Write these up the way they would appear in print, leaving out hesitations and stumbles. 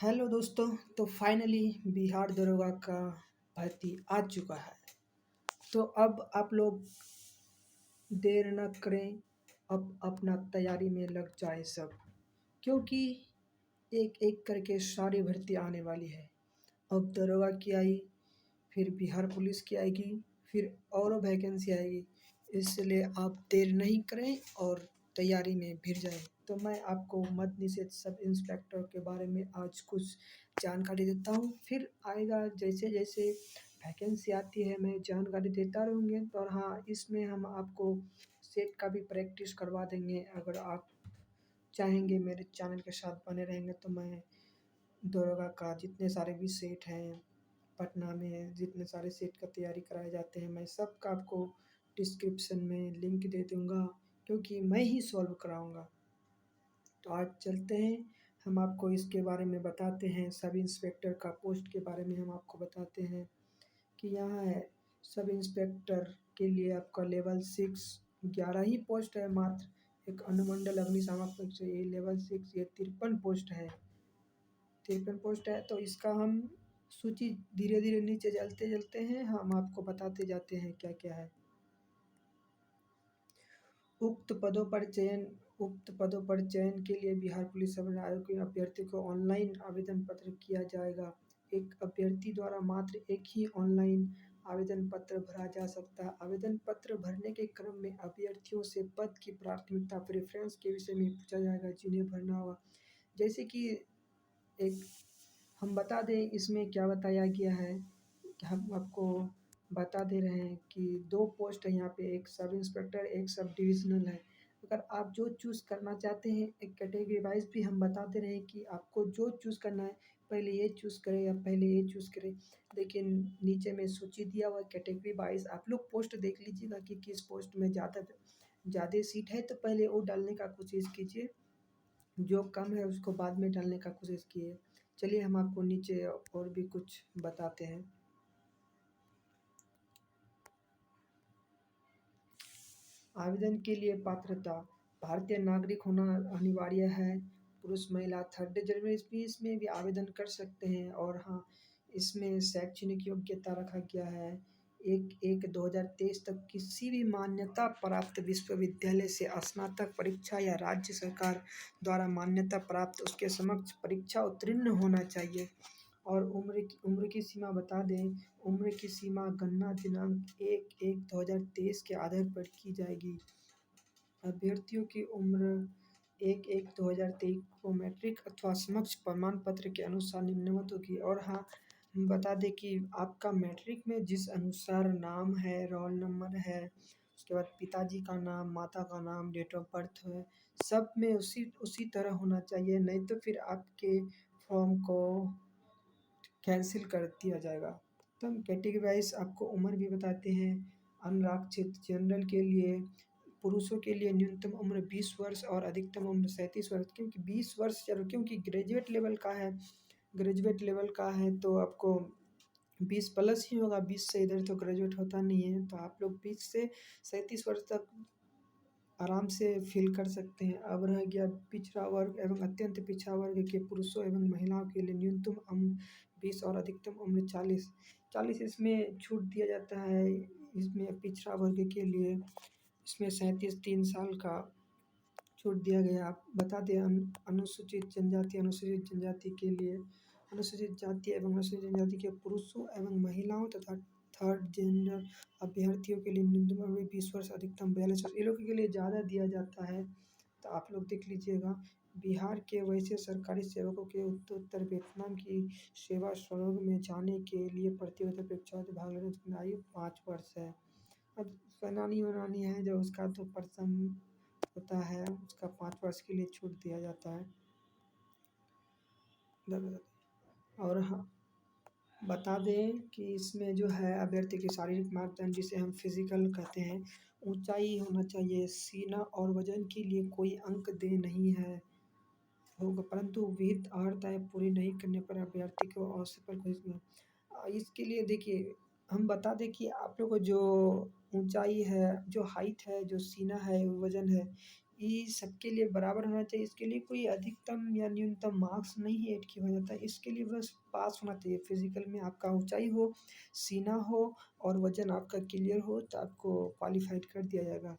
Hello दोस्तों। तो finally Bihar दरोगा का भर्ती आ चुका है। तो अब आप लोग देर न करें, अब अपना तैयारी में लग जाए सब, क्योंकि एक एक करके सारी भर्ती आने वाली है। अब दरोगा की आई, फिर बिहार पुलिस की आएगी, फिर और वैकेंसी आएगी। इसलिए आप देर नहीं करें और तैयारी में भिड़ जाएं। तो मैं आपको मद्य निषेध सब इंस्पेक्टर के बारे में आज कुछ जानकारी देता हूँ। फिर आएगा जैसे जैसे वैकेंसी आती है मैं जानकारी देता रहूँगी। और हाँ, इसमें हम आपको सेट का भी प्रैक्टिस करवा देंगे। अगर आप चाहेंगे मेरे चैनल के साथ बने रहेंगे तो मैं दरोगा का जितने सारे भी सेट हैं पटना में, जितने सारे सेट का तैयारी कराए जाते हैं, मैं सबका आपको डिस्क्रिप्शन में लिंक दे दूँगा, क्योंकि मैं ही सॉल्व कराऊँगा। तो आज चलते हैं, हम आपको इसके बारे में बताते हैं। सब इंस्पेक्टर का पोस्ट के बारे में हम आपको बताते हैं कि यहाँ है सब इंस्पेक्टर के लिए आपका लेवल 6 11 ही पोस्ट है मात्र। एक अनुमंडल अग्निशामक परीक्षा ये लेवल 6 ये 53 पोस्ट है। 53 पोस्ट है। तो इसका हम सूची धीरे धीरे नीचे चलते चलते हैं, हम आपको बताते जाते हैं क्या क्या है। उक्त पदों पर चयन के लिए बिहार पुलिस सेवा आयोग के अभ्यर्थी को ऑनलाइन आवेदन पत्र किया जाएगा। एक अभ्यर्थी द्वारा मात्र एक ही ऑनलाइन आवेदन पत्र भरा जा सकता है। आवेदन पत्र भरने के क्रम में अभ्यर्थियों से पद की प्राथमिकता प्रेफरेंस के विषय में पूछा जाएगा जिन्हें भरना होगा। जैसे कि एक हम बता दें इसमें क्या बताया गया है कि हम आपको बता दे रहे हैं कि 2 पोस्ट है यहाँ पे, एक सब इंस्पेक्टर, एक सब डिविज़नल है। अगर आप जो चूज़ करना चाहते हैं, एक कैटेगरी वाइज़ भी हम बता दे रहे हैं कि आपको जो चूज़ करना है, पहले ये चूज़ करें या पहले ये चूज़ करें। देखिए नीचे में सूची दिया हुआ है कैटेगरी वाइज़, आप लोग पोस्ट देख लीजिएगा कि किस पोस्ट में ज़्यादा सीट है तो पहले वो डालने का कोशिश कीजिए, जो कम है उसको बाद में डालने का कोशिश कीजिए। चलिए हम आपको नीचे और भी कुछ बताते हैं। आवेदन के लिए पात्रता, भारतीय नागरिक होना अनिवार्य है। पुरुष महिला 3rd जनवरी भी इसमें भी आवेदन कर सकते हैं। और हाँ, इसमें शैक्षणिक योग्यता रखा गया है 1/1/2023 तक किसी भी मान्यता प्राप्त विश्वविद्यालय से स्नातक परीक्षा या राज्य सरकार द्वारा मान्यता प्राप्त उसके समक्ष परीक्षा उत्तीर्ण होना चाहिए। और उम्र की सीमा बता दें, उम्र की सीमा गणना दिनांक 1/1/2023 के आधार पर की जाएगी। अभ्यर्थियों की उम्र 1/1/2023 को मैट्रिक अथवा समकक्ष प्रमाण पत्र के अनुसार निम्नवत होगी। और हाँ, हम बता दें कि आपका मैट्रिक में जिस अनुसार नाम है, रोल नंबर है, उसके बाद पिताजी का नाम, माता का नाम, डेट ऑफ बर्थ है, सब में उसी उसी तरह होना चाहिए, नहीं तो फिर आपके फॉर्म को कैंसिल कर दिया जाएगा। तो हम कैटेगरी वाइज आपको उम्र भी बताते हैं। अनारक्षित जनरल के लिए पुरुषों के लिए न्यूनतम उम्र 20 वर्ष और अधिकतम उम्र 37 वर्ष, क्योंकि 20 वर्ष चलो क्योंकि ग्रेजुएट लेवल का है तो आपको 20 प्लस ही होगा, 20 से इधर तो ग्रेजुएट होता नहीं है। तो आप लोग 20 से 37 वर्ष तक आराम से फिल कर सकते हैं। अब रह गया पिछड़ा वर्ग एवं अत्यंत पिछड़ा वर्ग के पुरुषों एवं महिलाओं के लिए न्यूनतम उम्र 20 और अधिकतम उम्र 40 इसमें छूट दिया जाता है। इसमें पिछड़ा वर्ग के लिए इसमें 37 3 साल का छूट दिया गया। आप बता दें अनुसूचित जनजाति के लिए अनुसूचित जाति एवं अनुसूचित जनजाति के पुरुषों एवं महिलाओं तथा 3rd जेंडर अभ्यर्थियों के लिए न्यूनतम उम्र 20 वर्ष अधिकतम 42 वर्ष, ये लोगों के लिए ज़्यादा दिया जाता है। तो आप लोग देख लीजिएगा। बिहार के वैसे सरकारी सेवकों के उत्तरोत्तर वेतनमान की सेवा स्वरूप में जाने के लिए प्रतियोगिता परीक्षाओं में भाग लेने की आयु 5 वर्ष है। अब सेनानी है जो उसका तो पर्सन होता है, उसका 5 वर्ष के लिए छूट दिया जाता है। और हाँ, बता दें कि इसमें जो है अभ्यर्थी की शारीरिक मापदंड जिसे हम फिजिकल कहते हैं, ऊंचाई होना चाहिए, सीना और वजन के लिए कोई अंक दे नहीं है होगा, परंतु विहित अर्हताएँ पूरी नहीं करने पर अभ्यर्थी को असफल घोषित। इसके लिए देखिए हम बता दें कि आप लोग को जो ऊंचाई है, जो हाइट है, जो सीना है, वजन है, ये सबके लिए बराबर होना चाहिए। इसके लिए कोई अधिकतम या न्यूनतम मार्क्स नहीं ऐड किया जाता है। इसके लिए बस पास होना चाहिए। फिजिकल में आपका ऊंचाई हो, सीना हो और वजन आपका क्लियर हो तो आपको क्वालिफाइड कर दिया जाएगा।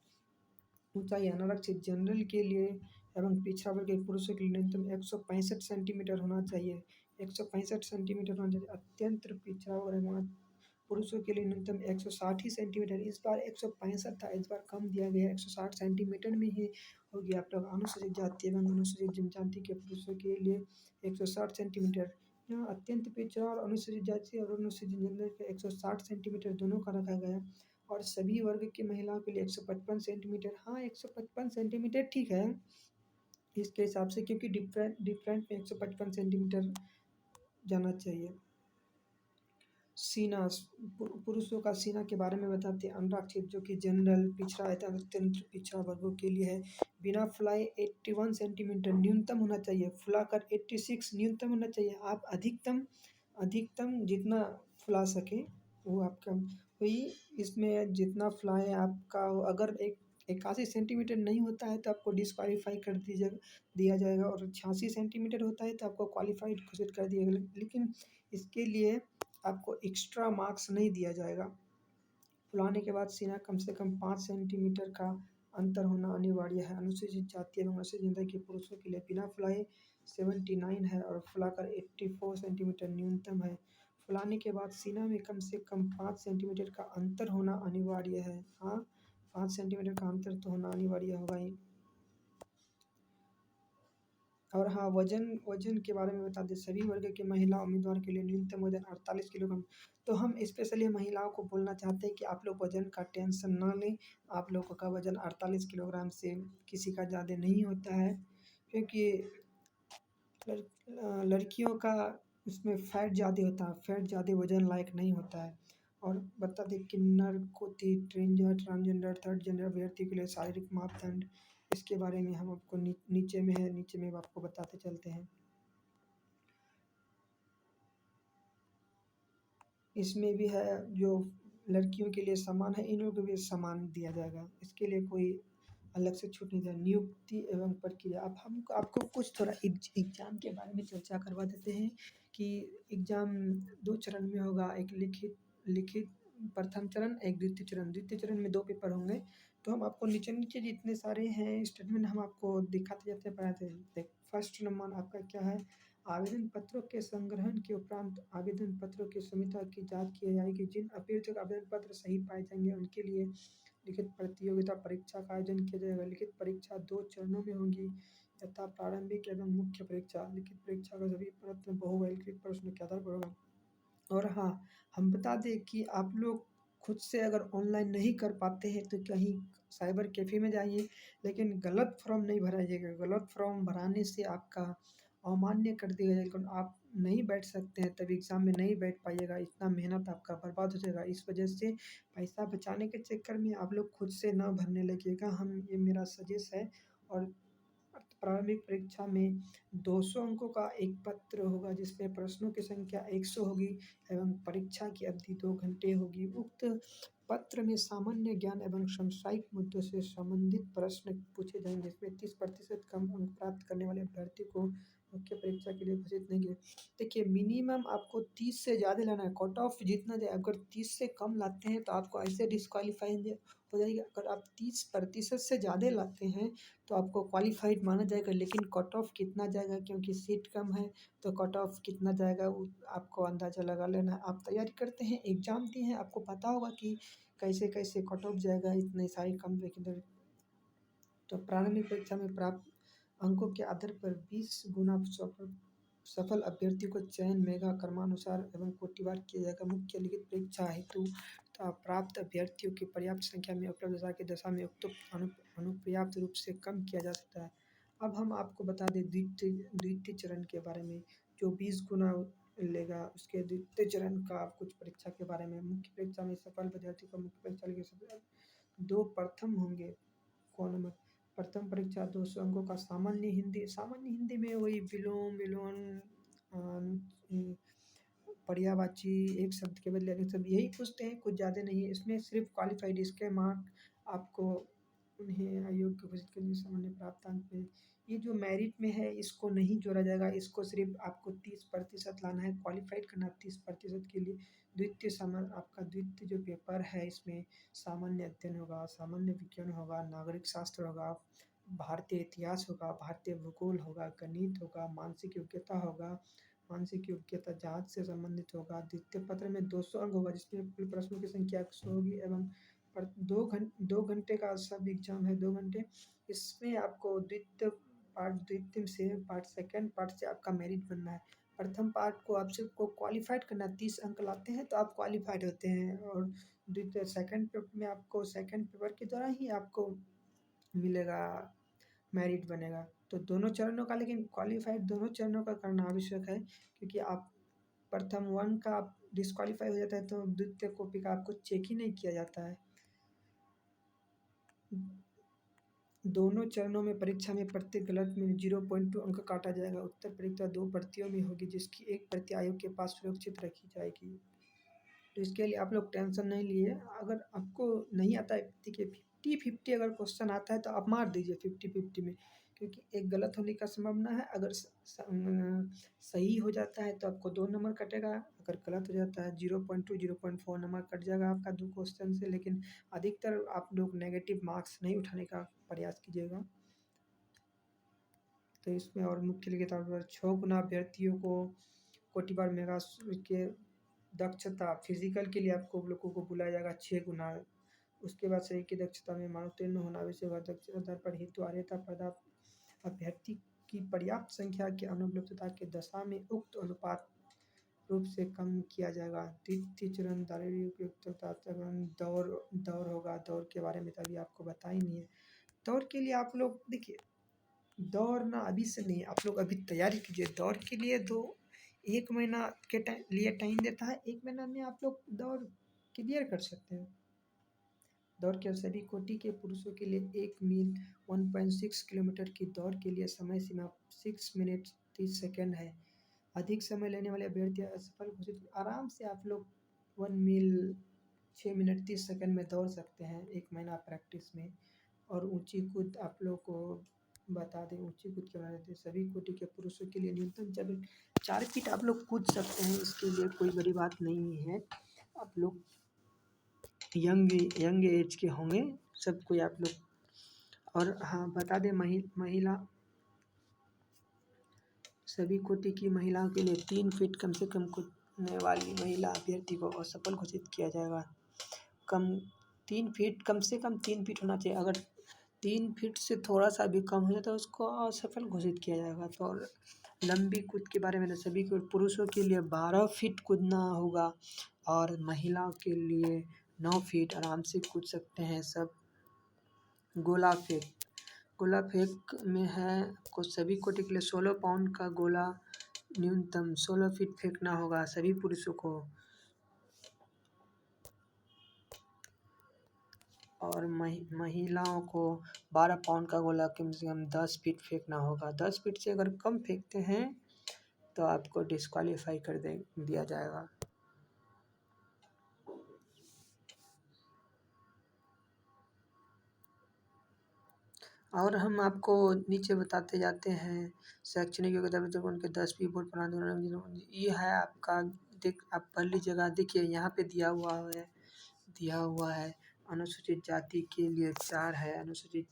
ऊंचाई अनारक्षित जनरल के लिए एवं पिछड़ा वर्ग के पुरुषों के लिए न्यूनतम 165 सेंटीमीटर होना चाहिए। 165 सेंटीमीटर होना चाहिए। अत्यंत पिछड़ा वर्ग होना पुरुषों के लिए न्यूनतम 160 ही सेंटीमीटर। इस बार 165 था, इस बार कम दिया गया है, 160 सेंटीमीटर में ही हो गया। आप लोग अनुसूचित जाति एवं अनुसूचित जनजाति के पुरुषों के लिए 160 सेंटीमीटर। यहाँ अत्यंत पिछड़ा और अनुसूचित जाति और अनुसूचित जनजाति के 160 सेंटीमीटर दोनों का रखा गया है। और सभी वर्ग की महिलाओं के लिए 155 सेंटीमीटर। हाँ, 155 सेंटीमीटर ठीक है इसके हिसाब से, क्योंकि डिफरेंट डिफरेंट में 155 सेंटीमीटर जाना चाहिए। सीना, पुरुषों का सीना के बारे में बताते हैं। अनारक्षित जो कि जनरल, पिछड़ा है, अत्यंत पिछड़ा वर्गों के लिए है। बिना फुलाए 81 सेंटीमीटर न्यूनतम होना चाहिए। फुलाकर 86 न्यूनतम होना चाहिए। आप अधिकतम अधिकतम जितना फुला सके वो आपका वही। इसमें जितना फुलाए आपका अगर 81 सेंटीमीटर नहीं होता है तो आपको डिस्क्वालीफाई कर दिया जाएगा, और 86 सेंटीमीटर होता है तो आपको क्वालिफाइड घोषित कर दिया जाएगा। लेकिन इसके लिए आपको एक्स्ट्रा मार्क्स नहीं दिया जाएगा। फुलाने के बाद सीना कम से कम 5 सेंटीमीटर का अंतर होना अनिवार्य है। अनुसूचित जाति एवं अनुसूचित जनजाति के पुरुषों के लिए बिना फुलाए 79 है और फुलाकर 84 सेंटीमीटर न्यूनतम है। फुलाने के बाद सीना में कम से कम 5 सेंटीमीटर का अंतर होना अनिवार्य है। हाँ, 5 सेंटीमीटर का अंतर तो होना अनिवार्य होगा ही। और हाँ, वजन वजन के बारे में बता दें। सभी वर्ग के महिला उम्मीदवार के लिए न्यूनतम वजन 48 किलोग्राम। तो हम स्पेशली महिलाओं को बोलना चाहते हैं कि आप लोग वजन का टेंशन ना लें। आप लोगों का वजन 48 किलोग्राम से किसी का ज़्यादा नहीं होता है, क्योंकि लड़कियों का उसमें फैट ज़्यादा होता है। फैट ज़्यादा वजन लायक नहीं होता है। और बता दें किन्नर, कोती, ट्रांसजेंडर, थर्ड जेंडर अभ्यर्थी के लिए शारीरिक मापदंड, इसके बारे में हम आपको नीचे में है, नीचे में आपको बताते चलते हैं। इसमें भी है जो लड़कियों के लिए समान है, इन लोगों को भी समान दिया जाएगा। इसके लिए कोई अलग से छूट नहीं दिया। नियुक्ति एवं प्रक्रिया, अब हम आपको कुछ थोड़ा एग्जाम के बारे में चर्चा करवा देते हैं कि एग्जाम 2 चरण में होगा। एक लिखित लिखित प्रथम चरण, एक द्वितीय चरण। द्वितीय चरण में 2 पेपर होंगे। तो हम आपको नीचे जितने सारे हैं स्टेटमेंट हम आपको दिखाते जाते हैं, पढ़ाते हैं। फर्स्ट नंबर आपका क्या है? आवेदन पत्रों के संग्रहण के उपरांत आवेदन पत्रों की संहिता की जांच की जाएगी। जिन अभ्यर्थियों का आवेदन पत्र सही पाए जाएंगे उनके लिए लिखित प्रतियोगिता परीक्षा का आयोजन किया जाएगा। लिखित परीक्षा 2 चरणों में होगी, यथा प्रारंभिक एवं मुख्य परीक्षा। लिखित परीक्षा का सभी प्रश्न बहुविकल्पीय प्रश्न के आधार पर होगा। और हाँ, हम बता दें कि आप लोग खुद से अगर ऑनलाइन नहीं कर पाते हैं तो कहीं साइबर कैफ़े में जाइए, लेकिन गलत फॉर्म नहीं भराइएगा। गलत फॉर्म भराने से आपका अमान्य कर दिया जाएगा। लेकिन आप नहीं बैठ सकते हैं तब एग्ज़ाम में नहीं बैठ पाइएगा, इतना मेहनत आपका बर्बाद हो जाएगा। इस वजह से पैसा बचाने के चक्कर में आप लोग खुद से ना भरने लगिएगा, ये मेरा सजेस्ट है। और प्रारंभिक परीक्षा में 200 अंकों का एक पत्र होगा जिसमें प्रश्नों की संख्या 100 होगी एवं परीक्षा की अवधि 2 घंटे होगी। उक्त पत्र में सामान्य ज्ञान एवं व्यावसायिक मुद्दों से संबंधित प्रश्न पूछे जाएंगे, जिसमें 30% कम अंक प्राप्त करने वाले अभ्यर्थी को मुख्य परीक्षा के लिए घोषित नहीं किया। देखिए, मिनिमम आपको 30 से ज़्यादा लाना है। कट ऑफ जितना जाए, अगर 30 से कम लाते हैं तो आपको ऐसे डिस्क्वालीफाई हो जाएगी। अगर आप 30% से ज़्यादा लाते हैं तो आपको क्वालिफाइड माना जाएगा। लेकिन कट ऑफ कितना जाएगा, क्योंकि सीट कम है तो कट ऑफ कितना जाएगा वो आपको अंदाज़ा लगा लेना है। आप तैयारी करते हैं, एग्ज़ाम दिए हैं, आपको पता होगा कि कैसे कैसे कट ऑफ जाएगा इतने सारे कम इधर। तो प्रारंभिक परीक्षा में प्राप्त अंकों के आधार पर 20 गुना सफल अभ्यर्थी को चयन मेगा क्रमानुसार एवं कोटिवार किया जाएगा। मुख्य लिखित परीक्षा हेतु प्राप्त अभ्यर्थियों की पर्याप्त संख्या में उपलब्धता की दशा में उक्त अनुपर्याप्त रूप से कम किया जा सकता है। अब हम आपको बता दें द्वितीय चरण के बारे में, जो 20 गुना लेगा। उसके द्वितीय चरण का कुछ परीक्षा के बारे में। मुख्य परीक्षा में सफल विद्यार्थी को मुख्य परीक्षा 2 प्रथम होंगे। कौन नंबर? प्रथम परीक्षा 200 अंकों का सामान्य हिंदी में वही विलोम विलोम पर्यायवाची एक शब्द के बदले अनेक शब्द यही पूछते हैं, कुछ ज़्यादा नहीं है इसमें। सिर्फ क्वालिफाइड इसके मार्क आपको उन्हें अयोग्य घोषित करने सामान्य प्राप्तांक में ये जो मेरिट में है इसको नहीं जोड़ा जाएगा। इसको सिर्फ आपको 30% लाना है, क्वालिफाइड करना 30% के लिए। द्वितीय सामान्य आपका द्वितीय जो पेपर है इसमें सामान्य अध्ययन होगा, सामान्य विज्ञान होगा, नागरिक शास्त्र होगा, भारतीय इतिहास होगा, भारतीय भूगोल होगा, गणित होगा, मानसिक योग्यता होगा, मानसिक योग्यता जांच से संबंधित होगा। द्वितीय पत्र में 200 अंक होगा जिसमें कुल प्रश्नों की संख्या 100 होगी एवं पर 2 घंटे का सब एग्जाम है, 2 घंटे। इसमें आपको द्वितीय से पार्ट सेकंड पार्ट से आपका मेरिट बनना है। प्रथम पार्ट को आप सबको क्वालिफाइड करना, 30 अंक लाते हैं तो आप क्वालिफाइड होते हैं। और द्वितीय सेकंड पेपर में आपको सेकंड पेपर के द्वारा ही आपको मिलेगा, मेरिट बनेगा। तो दोनों चरणों का, लेकिन क्वालिफाइड दोनों चरणों का करना आवश्यक है, क्योंकि आप प्रथम 1 का आप डिस्क्वालीफाई हो जाता है तो द्वितीय कॉपी का आपको चेक ही नहीं किया जाता है। दोनों चरणों में परीक्षा में प्रत्येक गलत में 0.2 अंक काटा जाएगा। उत्तर परीक्षा 2 प्रतियों में होगी जिसकी एक प्रति आयोग के पास सुरक्षित रखी जाएगी। तो इसके लिए आप लोग टेंशन नहीं लिए। अगर आपको नहीं आता है 50-50 अगर क्वेश्चन आता है तो आप मार दीजिए 50-50 में, क्योंकि एक गलत होने का संभावना है। अगर सही हो जाता है तो आपको 2 नंबर कटेगा, अगर गलत हो जाता है 0.2 0.4 नंबर कट जाएगा आपका 2 क्वेश्चन से। लेकिन अधिकतर आप लोग नेगेटिव मार्क्स नहीं उठाने का प्रयास कीजिएगा। तो इसमें और मुख्य लिखित तौर पर 6 गुना अभ्यर्थियों को कोटिवार मेगा के दक्षता फिजिकल के लिए आपको लोगों को बुलाया जाएगा 6 गुना। उसके बाद शरीर की दक्षता में मानोत्तीर्ण होना आवश्यक होगा। दक्षता आधार पर हेतु आर्यता पदार्थ अभ्यर्थी की पर्याप्त संख्या की अनुपलब्धता के दशा में उक्त अनुपात रूप से कम किया जाएगा। द्वितीय चरण शारीरिक उपयुक्तता चरण दौड़ होगा। दौड़ के बारे में तो अभी आपको बता ही नहीं है। दौड़ के लिए आप लोग देखिए, दौड़ना अभी से नहीं, आप लोग अभी तैयारी कीजिए। दौड़ के लिए तो 1 महीना के लिए टाइम देता है, 1 महीना में आप लोग दौड़ क्लियर कर सकते हैं। दौड़ के सभी कोटि के पुरुषों के लिए 1 मील 1.6 किलोमीटर की दौड़ के लिए समय सीमा 6 मिनट 30 सेकंड है। अधिक समय लेने वाले अभ्यर्थी असफल घोषित। आराम से आप लोग 1 मील 6 मिनट 30 सेकंड में दौड़ सकते हैं 1 महीना प्रैक्टिस में। और ऊंची कूद आप लोग को बता दें, ऊंची कूद के बारे में सभी कोटि के पुरुषों के लिए न्यूनतम 4 फीट आप लोग कूद सकते हैं। इसके लिए कोई बड़ी बात नहीं है। आप लोग यंग एज के होंगे सब कोई आप लोग। और हाँ बता दें, महिला सभी कोटि की महिलाओं के लिए 3 फीट कम से कम कूदने वाली महिला अभ्यर्थी को असफल घोषित किया जाएगा। 3 फीट कम से कम 3 फीट होना चाहिए। अगर 3 फीट से थोड़ा सा भी कम हो जाता है उसको असफल घोषित किया जाएगा। तो और लंबी कूद के बारे में सभी को पुरुषों के लिए 12 फीट कूदना होगा और महिलाओं के लिए 9 फीट आराम से कूद सकते हैं सब। गोला फेंक में है को सभी कोटि के लिए 16 पाउंड का गोला न्यूनतम 16 फीट फेंकना होगा सभी पुरुषों को। और महिलाओं को 12 पाउंड का गोला कम से कम 10 फीट फेंकना होगा। 10 फीट से अगर कम फेंकते हैं तो आपको डिस्क्वालीफाई कर दिया जाएगा। और हम आपको नीचे बताते जाते हैं शैक्षणिक योग्यता जब उनके 10वीं बोर्ड प्रमाण ये है आपका। आप पढ़ लीजिएगा। देखिए यहाँ पे दिया हुआ है अनुसूचित जाति के लिए 4 है, अनुसूचित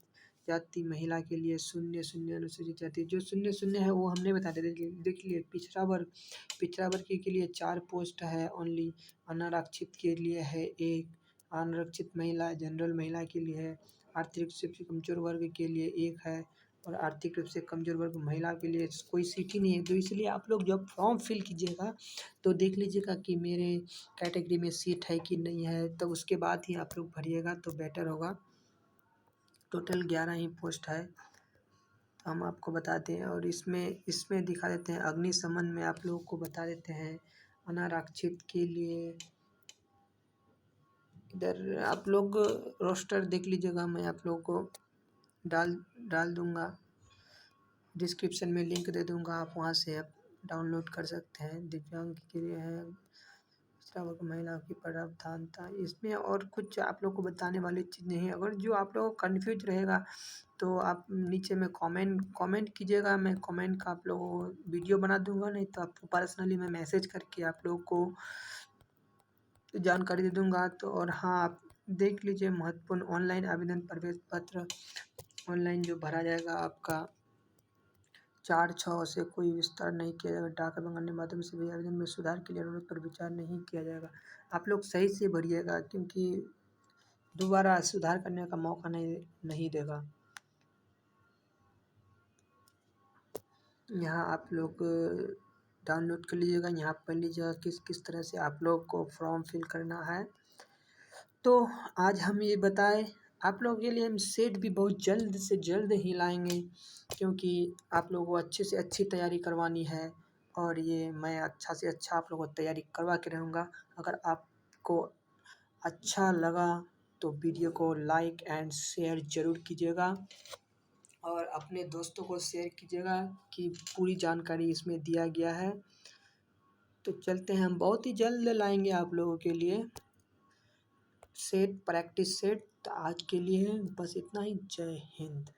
जाति महिला के लिए 0 अनुसूचित जाति जो 0 है वो हमने बता दिया। देख लिए पिछड़ा वर्ग के लिए 4 पोस्ट है ओनली। अनारक्षित के लिए है 1, अनारक्षित महिला जनरल महिला के लिए है। आर्थिक रूप से कमजोर वर्ग के लिए 1 है और आर्थिक रूप से कमजोर वर्ग महिला के लिए कोई सीट ही नहीं है। तो इसलिए आप लोग जब फॉर्म फिल कीजिएगा तो देख लीजिएगा कि मेरे कैटेगरी में सीट है कि नहीं है, तो उसके बाद ही आप लोग भरिएगा तो बेटर होगा। टोटल 11 ही पोस्ट है तो हम आपको बता दें। और इसमें दिखा देते हैं अग्निशमन में आप लोगों को बता देते हैं। अनारक्षित के लिए इधर आप लोग रोस्टर देख लीजिएगा, मैं आप लोगों को डाल दूँगा, डिस्क्रिप्शन में लिंक दे दूँगा, आप वहाँ से आप डाउनलोड कर सकते हैं। दिव्यांग के लिए है पिछड़ा वर्ग महिलाओं की प्रावधान था इसमें, और कुछ आप लोग को बताने वाली चीज़ नहीं है। अगर जो आप लोगों को कन्फ्यूज रहेगा तो आप नीचे में कमेंट कीजिएगा, मैं कमेंट का आप लोगों को वीडियो बना दूंगा, नहीं तो आपको पर्सनली मैं मैसेज करके आप लोगों को जानकारी दे दूंगा। तो और हाँ, आप देख लीजिए महत्वपूर्ण ऑनलाइन आवेदन प्रवेश पत्र ऑनलाइन जो भरा जाएगा आपका 4/6 से कोई विस्तार नहीं किया जाएगा। डाक एवं अन्य माध्यम से भी आवेदन में सुधार के लिए अनुरोध पर विचार नहीं किया जाएगा। आप लोग सही से भरिएगा, क्योंकि दोबारा सुधार करने का मौका नहीं देगा। यहाँ आप लोग डाउनलोड कर लीजिएगा, यहाँ पढ़ लीजिएगा किस किस तरह से आप लोग को फॉर्म फिल करना है। तो आज हम ये बताए आप लोगों के लिए, हम सेट भी बहुत जल्द से जल्द ही लाएंगे, क्योंकि आप लोगों को अच्छे से अच्छी तैयारी करवानी है। और ये मैं अच्छा से अच्छा आप लोगों को तैयारी करवा के रहूँगा। अगर आपको अच्छा लगा तो वीडियो को लाइक एंड शेयर ज़रूर कीजिएगा, और अपने दोस्तों को शेयर कीजिएगा कि पूरी जानकारी इसमें दिया गया है। तो चलते हैं, हम बहुत ही जल्द लाएंगे आप लोगों के लिए सेट, प्रैक्टिस सेट। तो आज के लिए बस इतना ही। जय हिंद।